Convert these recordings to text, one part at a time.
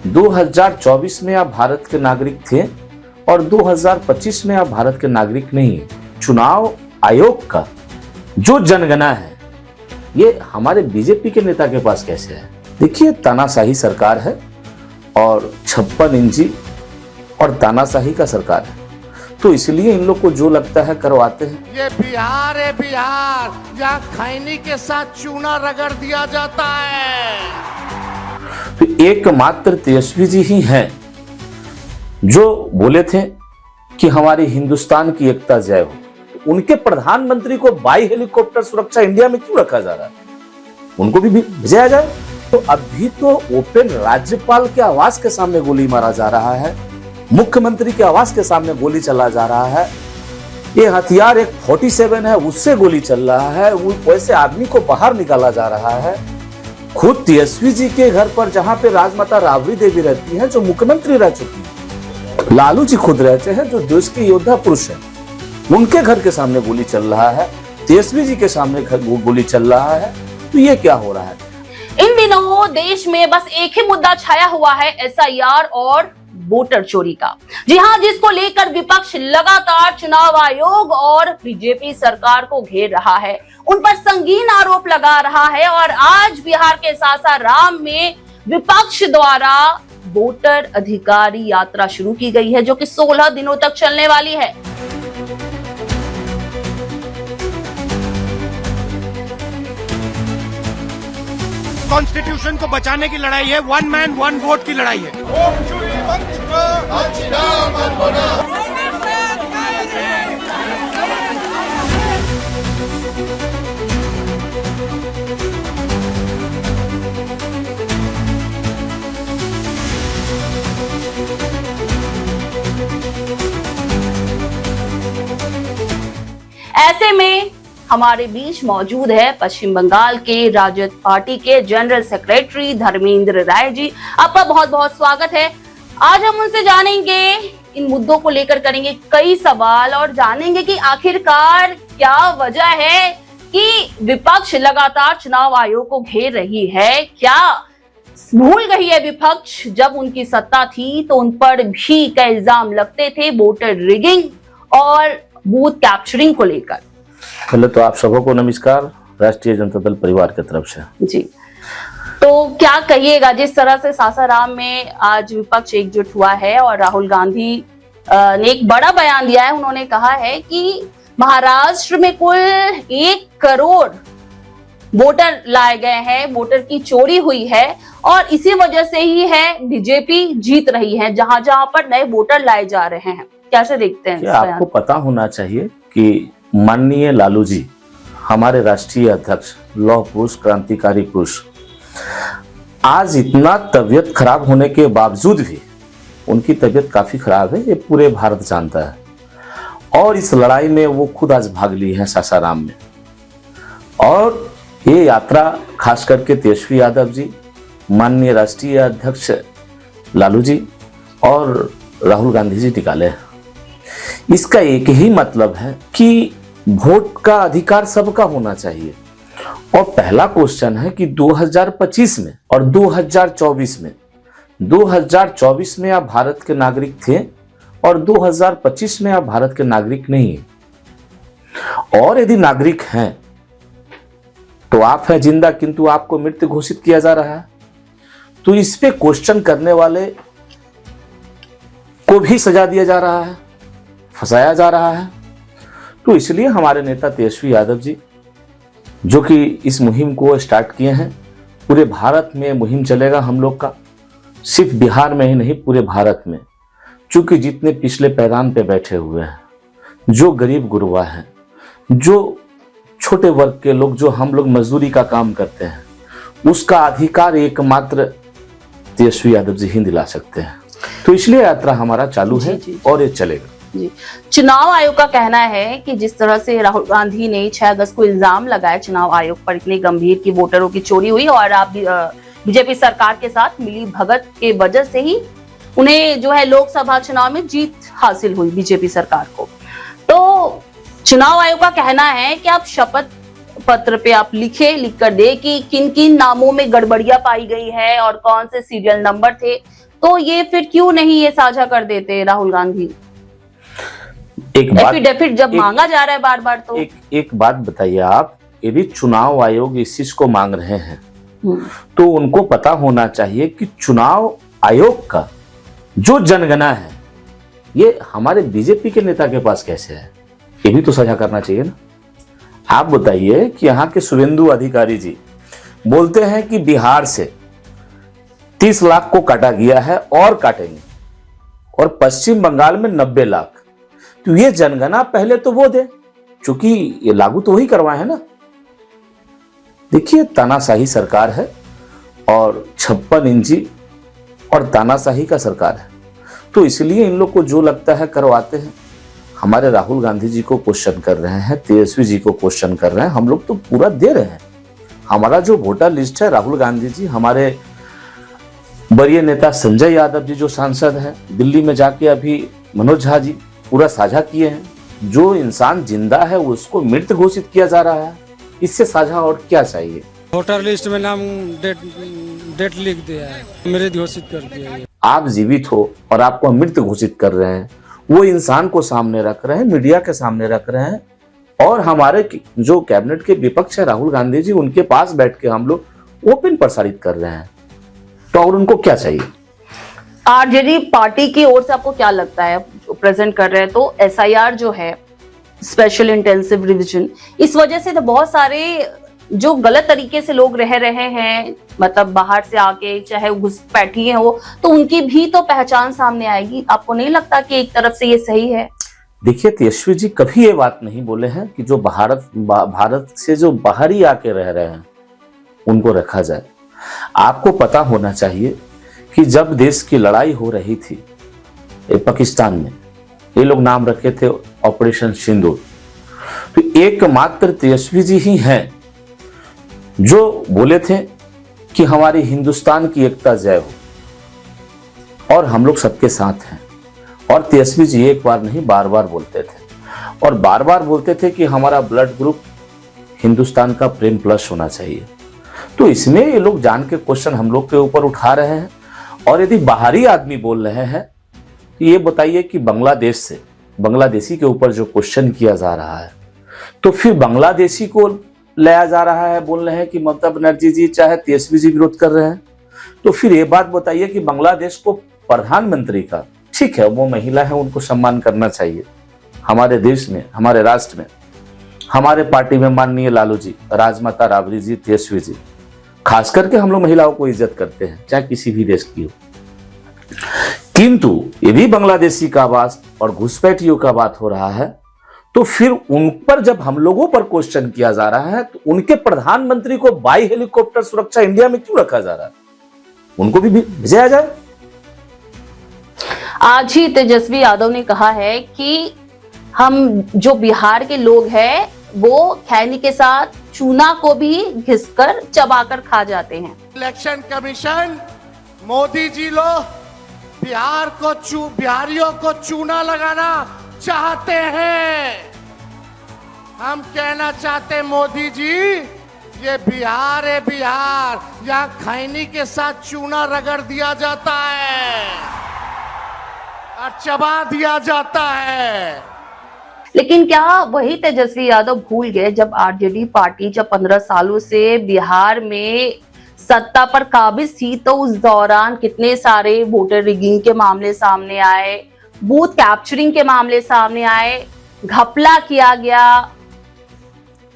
2024 में आप भारत के नागरिक थे और 2025 में आप भारत के नागरिक नहीं है। चुनाव आयोग का जो जनगणना है ये हमारे बीजेपी के नेता के पास कैसे है? देखिए, तानाशाही सरकार है और 56 इंची और तानाशाही का सरकार है, तो इसलिए इन लोग को जो लगता है करवाते हैं। ये बिहार है, बिहार जहाँ खैनी के साथ चूना रगड़ दिया जाता है। तो एकमात्र तेजस्वी जी ही हैं जो बोले थे कि हमारी हिंदुस्तान की एकता जय हो। तो उनके प्रधानमंत्री को बाई हेलीकॉप्टर सुरक्षा इंडिया में क्यों रखा जा रहा है? उनको भी भेजा जाए। तो अभी तो ओपन राज्यपाल के आवास के सामने गोली मारा जा रहा है, मुख्यमंत्री के आवास के सामने गोली चला जा रहा है। ये हथियार एक 47 है, उससे गोली चल रहा है। वैसे आदमी को बाहर निकाला जा रहा है। खुद तेजस्वी जी के घर पर जहां पे राजमाता राबड़ी देवी रहती हैं, जो मुख्यमंत्री रह चुकी है, लालू जी खुद रहते हैं जो देश के योद्धा पुरुष हैं, उनके घर के सामने गोली चल रहा है, तेजस्वी जी के सामने गोली चल रहा है। तो ये क्या हो रहा है? इन दिनों देश में बस एक ही मुद्दा छाया हुआ है, एसआईआर और वोटर चोरी का। जी हां, जिसको लेकर विपक्ष लगातार चुनाव आयोग और बीजेपी सरकार को घेर रहा है, उन पर संगीन आरोप लगा रहा है। और आज बिहार के सासाराम में विपक्ष द्वारा वोटर अधिकारी यात्रा शुरू की गई है, जो कि 16 दिनों तक चलने वाली है। कॉन्स्टिट्यूशन को बचाने की लड़ाई है, वन मैन वन वोट की लड़ाई है। ऐसे में हमारे बीच मौजूद है पश्चिम बंगाल के राजद पार्टी के जनरल सेक्रेटरी धर्मेंद्र राय जी। आपका बहुत बहुत स्वागत है। आज हम उनसे जानेंगे, इन मुद्दों को लेकर करेंगे कई सवाल और जानेंगे कि आखिरकार क्या वजह है कि विपक्ष लगातार चुनाव आयोग को घेर रही है। क्या भूल गई है विपक्ष, जब उनकी सत्ता थी तो उन पर भी कई इल्जाम लगते थे वोटर रिगिंग और बूथ कैप्चरिंग को लेकर। पहले तो आप सबको नमस्कार, राष्ट्रीय जनता दल परिवार की तरफ से जी। तो क्या कहिएगा, जिस तरह से सासाराम में आज विपक्ष एकजुट हुआ है और राहुल गांधी ने एक बड़ा बयान दिया है। उन्होंने कहा है कि महाराष्ट्र में कुल 1 करोड़ वोटर लाए गए हैं, वोटर की चोरी हुई है और इसी वजह से ही है बीजेपी जीत रही है जहां जहां पर नए वोटर लाए जा रहे हैं। कैसे देखते हैं? आपको पता होना चाहिए कि माननीय लालू जी हमारे राष्ट्रीय अध्यक्ष, लौह पुरुष, क्रांतिकारी पुरुष, आज इतना तबीयत खराब होने के बावजूद भी उनकी तबीयत काफी खराब है, ये पूरे भारत जानता है। और इस लड़ाई में वो खुद आज भाग ली है सासाराम में। और ये यात्रा खास करके तेजस्वी यादव जी, माननीय राष्ट्रीय अध्यक्ष लालू जी और राहुल गांधी जी निकाले हैं। इसका एक ही मतलब है कि वोट का अधिकार सबका होना चाहिए। और पहला क्वेश्चन है कि 2025 में और 2024 में, 2024 में आप भारत के नागरिक थे और 2025 में आप भारत के नागरिक नहीं हैं। और यदि नागरिक हैं तो आप हैं जिंदा, किंतु आपको मृत घोषित किया जा रहा है। तो इस पे क्वेश्चन करने वाले को भी सजा दिया जा रहा है, फंसाया जा रहा है। तो इसलिए हमारे नेता तेजस्वी यादव जी, जो कि इस मुहिम को स्टार्ट किए हैं, पूरे भारत में मुहिम चलेगा हम लोग का, सिर्फ बिहार में ही नहीं पूरे भारत में। चूंकि जितने पिछले पैदान पे बैठे हुए हैं, जो गरीब गुरबा हैं, जो छोटे वर्ग के लोग, जो हम लोग मजदूरी का काम करते हैं, उसका अधिकार एकमात्र तेजस्वी यादव जी ही दिला सकते हैं। तो इसलिए यात्रा हमारा चालू है और ये चलेगा। जी। चुनाव आयोग का कहना है कि जिस तरह से राहुल गांधी ने 6 अगस्त को इल्जाम लगाया चुनाव आयोग पर इतने गंभीर की वोटरों की चोरी हुई और आप बीजेपी सरकार के साथ मिली भगत के वजह से ही उन्हें जो है लोकसभा चुनाव में जीत हासिल हुई बीजेपी सरकार को। तो चुनाव आयोग का कहना है कि आप शपथ पत्र पे आप लिख कर दे कि किन किन नामों में गड़बड़ियां पाई गई है और कौन से सीरियल नंबर थे, तो ये फिर क्यों नहीं ये साझा कर देते राहुल गांधी? एक बात एफिडेविट जब मांगा जा रहा है बार बार, तो एक बात बताइए आप, यदि चुनाव आयोग इस चीज को मांग रहे हैं तो उनको पता होना चाहिए कि चुनाव आयोग का जो जनगणना है ये हमारे बीजेपी के नेता के पास कैसे है, ये भी तो साझा करना चाहिए ना। आप बताइए कि यहाँ के शुभेंदु अधिकारी जी बोलते हैं कि बिहार से 30 लाख को काटा गया है और काटेंगे, और पश्चिम बंगाल में 90 लाख। तो ये जनगणना पहले तो वो दे, क्योंकि ये लागू तो वही करवाए है ना। देखिए तानाशाही सरकार है और 56 इंची और तानाशाही का सरकार है, तो इसलिए इन लोग को जो लगता है करवाते हैं। हमारे राहुल गांधी जी को क्वेश्चन कर रहे हैं, तेजस्वी जी को क्वेश्चन कर रहे हैं, हम लोग तो पूरा दे रहे हैं। हमारा जो वोटर लिस्ट है, राहुल गांधी जी, हमारे वरीय नेता संजय यादव जी जो सांसद हैं, दिल्ली में जाके अभी मनोज झा जी पूरा साझा किए हैं। जो इंसान जिंदा है उसको मृत घोषित किया जा रहा है, इससे साझा और क्या चाहिए। वोटर लिस्ट में नाम डेट लिख दिया है, मृत घोषित कर दिया है। आप जीवित हो और आपको मृत घोषित कर रहे हैं, वो इंसान को सामने रख रहे हैं, मीडिया के सामने रख रहे हैं, और हमारे जो कैबिनेट के विपक्ष है राहुल गांधी जी, उनके पास बैठ के हम लोग ओपन प्रसारित कर रहे हैं। तो और उनको क्या चाहिए? आरजेडी पार्टी की ओर से आपको क्या लगता है, प्रेजेंट कर रहे हैं तो एसआईआर जो है, स्पेशल इंटेंसिव रिवीजन, इस वजह से तो बहुत सारे जो गलत तरीके से लोग रह रहे हैं, मतलब बाहर से आके चाहे घुसपैठी है वो, तो उनकी भी तो पहचान सामने आएगी। आपको नहीं लगता कि एक तरफ से ये सही है? देखिए तेजस्वी जी कभी ये बात नहीं बोले हैं कि जो भारत से जो बाहरी आके रह रहे हैं उनको रखा जाए। आपको पता होना चाहिए कि जब देश की लड़ाई हो रही थी पाकिस्तान में, ये लोग नाम रखे थे ऑपरेशन सिंदूर, तो एकमात्र तेजस्वी जी ही हैं जो बोले थे कि हमारी हिंदुस्तान की एकता जय हो और हम लोग सबके साथ हैं। और तेजस्वी जी एक बार नहीं बार बार बोलते थे, और बार बार बोलते थे कि हमारा ब्लड ग्रुप हिंदुस्तान का प्रेम प्लस होना चाहिए। तो इसमें ये लोग जान के क्वेश्चन हम लोग के ऊपर उठा रहे हैं। और यदि बाहरी आदमी बोल रहे हैं तो ये बताइए कि बांग्लादेश से बांग्लादेशी के ऊपर जो क्वेश्चन किया जा रहा है, तो फिर बांग्लादेशी को लाया जा रहा है, बोल रहे हैं कि ममता बनर्जी जी चाहे तेजस्वी जी विरोध कर रहे हैं। तो फिर ये बात बताइए कि बांग्लादेश को प्रधानमंत्री का, ठीक है वो महिला है, उनको सम्मान करना चाहिए। हमारे देश में, हमारे राष्ट्र में, हमारे पार्टी में माननीय लालू जी, राजमाता राबड़ी जी, तेजस्वी जी, खास करके हम लोग महिलाओं को इज्जत करते हैं, चाहे किसी भी देश की हो। किंतु यदि बांग्लादेशी का बात और घुसपैठियों का बात हो रहा है, तो फिर उन पर जब हम लोगों पर क्वेश्चन किया जा रहा है, तो उनके प्रधानमंत्री को बाई हेलीकॉप्टर सुरक्षा इंडिया में क्यों रखा जा रहा है? उनको भी भेजा जाए। आज ही तेजस्वी यादव ने कहा है कि हम जो बिहार के लोग हैं वो खैनी के साथ चूना को भी घिसकर चबाकर खा जाते हैं। इलेक्शन कमीशन, मोदी जी लोग बिहारियों को चूना लगाना चाहते हैं। हम कहना चाहते हैं मोदी जी, ये बिहार है, बिहार, यहाँ खैनी के साथ चूना रगड़ दिया जाता है और चबा दिया जाता है। लेकिन क्या वही तेजस्वी यादव भूल गए जब आरजेडी पार्टी जब 15 सालों से बिहार में सत्ता पर काबिज थी, तो उस दौरान कितने सारे वोटर रिगिंग के मामले सामने आए, बूथ कैप्चरिंग के मामले सामने आए, घपला किया गया।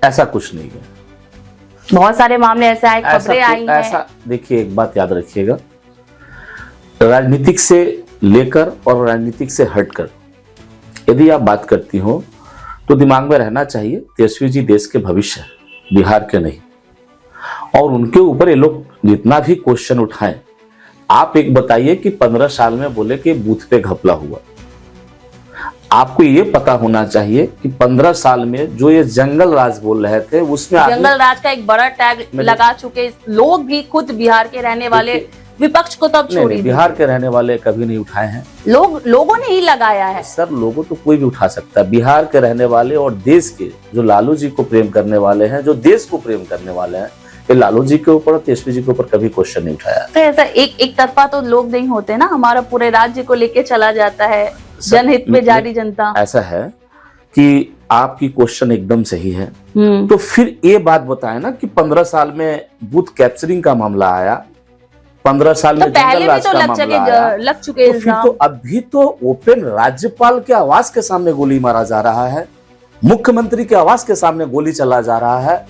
ऐसा कुछ नहीं है, बहुत सारे मामले ऐसे आए, खबरें आई हैं। ऐसा देखिए, एक बात याद रखिएगा, राजनीतिक से लेकर और राजनीतिक से हटकर यदि आप बात करती हो तो दिमाग में रहना चाहिए तेजस्वी जी देश के भविष्य है, बिहार के नहीं। और उनके ऊपर ये लोग जितना भी क्वेश्चन उठाएं, आप एक बताइए कि 15 साल में बोले कि बूथ पे घपला हुआ। आपको ये पता होना चाहिए कि 15 साल में जो ये जंगल राज बोल रहे थे, उसमें जंगल राज का एक बड़ा टैग लगा चुके लोग भी, खुद बिहार के रहने वाले, विपक्ष को तब छोड़िए, बिहार के रहने वाले कभी नहीं उठाए हैं। लोगों ने ही लगाया है सर, लोगों तो कोई भी उठा सकता है। बिहार के रहने वाले और देश के जो लालू जी को प्रेम करने वाले हैं, जो देश को प्रेम करने वाले हैं, ये लालू जी के ऊपर और तेजस्वी जी के ऊपर कभी क्वेश्चन नहीं उठाया। तो ऐसा एक तरफा तो लोग नहीं होते ना, हमारा पूरे राज्य को लेके चला जाता है, जनहित में जारी जनता। ऐसा है कि आपकी क्वेश्चन एकदम सही है। तो फिर ये बात बताए ना कि 15 साल में बूथ कैप्चरिंग का मामला आया, 15 साल में पहले भी तो लग चुके तो फिर तो अभी तो ओपन राज्यपाल के आवास के सामने गोली मारा जा रहा है, मुख्यमंत्री के आवास के सामने गोली चला जा रहा है।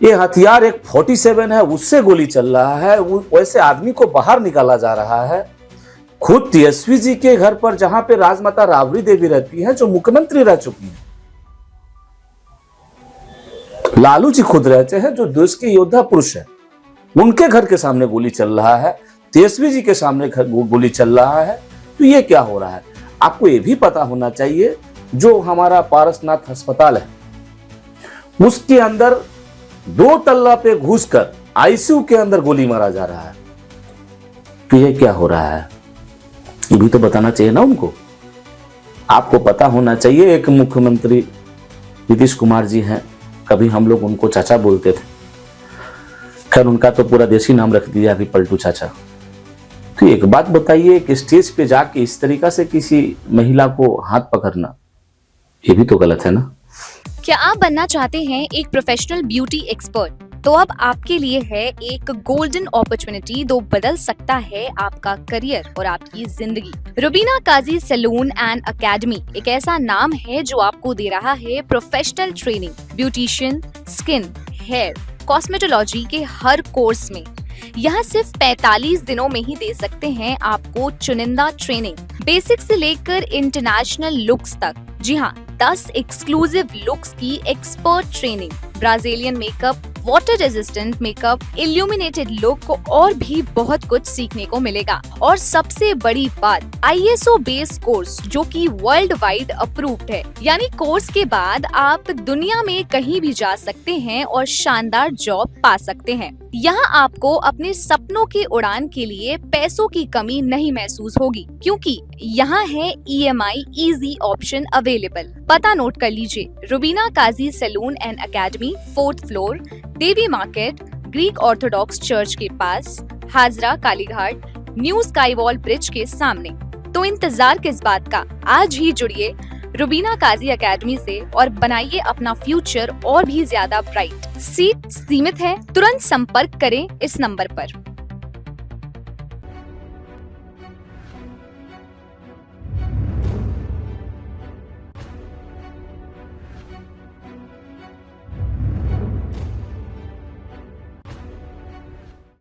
ये हथियार एक 47 है, उससे गोली चल रहा है, वैसे आदमी को बाहर निकाला जा रहा है। खुद तेजस्वी जी के घर पर जहां पे राजमाता राबड़ी देवी रहती हैं, जो मुख्यमंत्री रह चुकी हैं, लालू जी खुद रहते हैं जो देश के योद्धा पुरुष हैं, उनके घर के सामने गोली चल रहा है, तेजस्वी जी के सामने गोली चल रहा है। तो ये क्या हो रहा है? आपको ये भी पता होना चाहिए, जो हमारा पारसनाथ अस्पताल है उसके अंदर 2 तल्ला पे घुसकर आईसीयू के अंदर गोली मारा जा रहा है। तो ये क्या हो रहा है? ये भी तो बताना चाहिए ना उनको। आपको पता होना चाहिए। एक मुख्यमंत्री नीतीश कुमार जी हैं, कभी हम लोग उनको चाचा बोलते थे, खैर उनका तो पूरा देसी नाम रख दिया अभी, पलटू चाचा। तो एक बात बताइए कि स्टेज पे जाके इस तरीका से किसी महिला को हाथ पकड़ना, ये भी तो गलत है ना। क्या आप बनना चाहते हैं एक प्रोफेशनल ब्यूटी एक्सपर्ट? तो अब आपके लिए है एक गोल्डन अपॉर्चुनिटी जो बदल सकता है आपका करियर और आपकी जिंदगी। Rubina Kazi salon and academy एक ऐसा नाम है जो आपको दे रहा है professional training, beautician, skin, hair, cosmetology के हर कोर्स में। यहाँ सिर्फ 45 दिनों में ही दे सकते हैं आपको चुनिंदा ट्रेनिंग, बेसिक से लेकर इंटरनेशनल लुक्स तक। जी हाँ, 10 एक्सक्लूसिव लुक्स की expert training, Brazilian makeup, water resistant makeup, illuminated look और भी बहुत कुछ सीखने को मिलेगा। और सबसे बड़ी बात, ISO बेस्ड कोर्स जो कि वर्ल्ड वाइड अप्रूव्ड है। यानी कोर्स के बाद आप दुनिया में कहीं भी जा सकते हैं और शानदार जॉब पा सकते हैं। यहाँ आपको अपने सपनों के उड़ान के लिए पैसों की कमी नहीं महसूस होगी, क्योंकि यहाँ है EMI इजी ऑप्शन अवेलेबल। पता नोट कर लीजिए, Rubina Kazi salon and academy, 4th floor, Devi market, Greek Orthodox church के पास, Hazra Kalighat, new sky wall bridge के सामने। तो इंतजार किस बात का, आज ही जुड़िए रुबीना काजी एकेडमी से और बनाइए अपना फ्यूचर और भी ज्यादा ब्राइट। सीट सीमित है, तुरंत संपर्क करें इस नंबर पर।